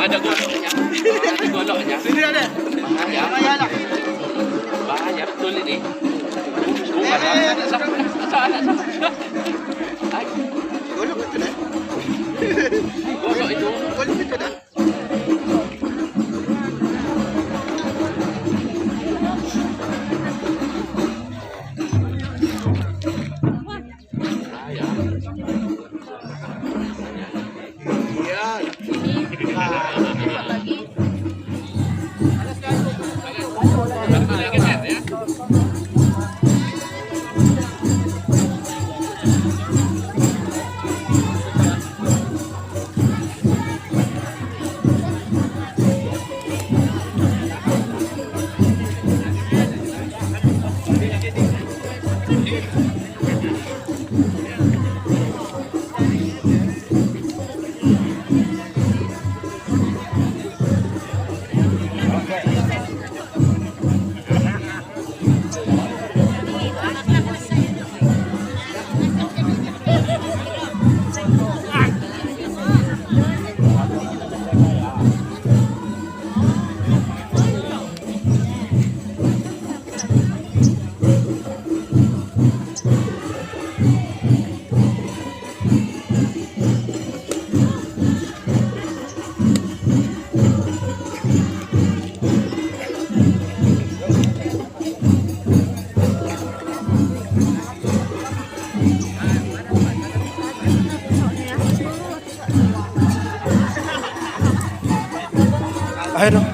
Ada goloknya. Ada goloknya. Ini ada. Bahaya. Bahaya lah. Bahaya betul ini. Bukan salah. Golok itu dah. Golok itu. Golok itu dah. Ayo dong.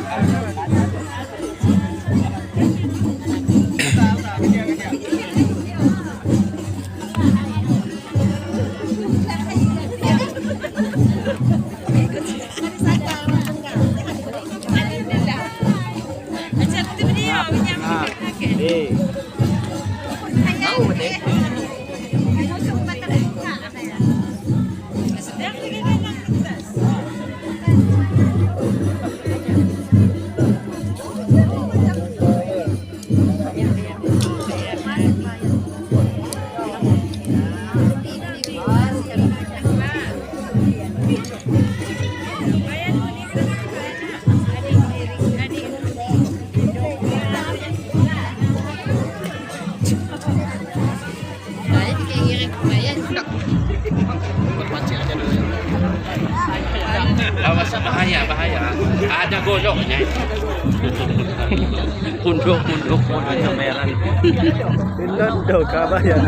Awas, bahaya. Ada goloknya. Punduk kamera. Pindad daw kabayan.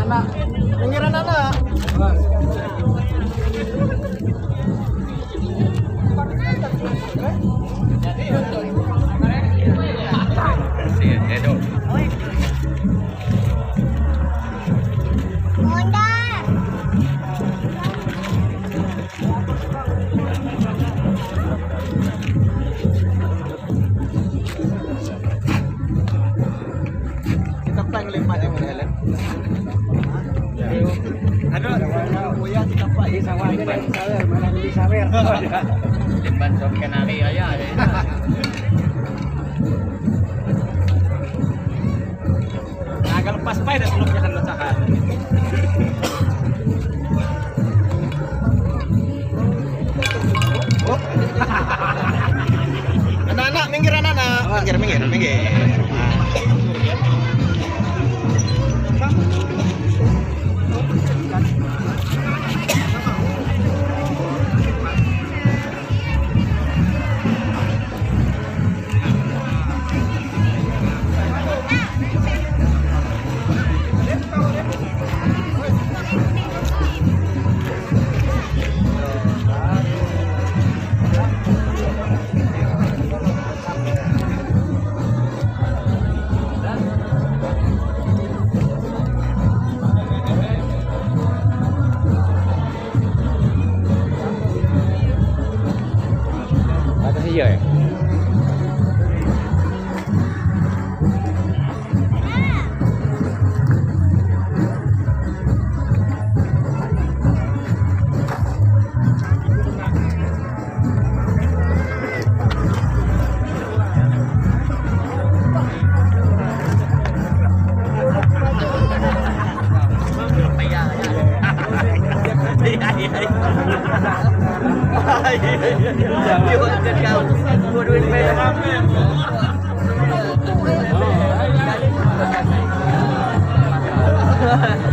Anak. Pinggiran anak. Kita plan lima yang Helen. Kuya kita pak isawan dan sawer mana di sawer. Limban sok kenari aya. Agak lepas pai dah sebelum jalan lecakan. Anak-anak minggir anak-anak. Minggir. iya ya. Iwan kan kau. Bodohin merah. Oh.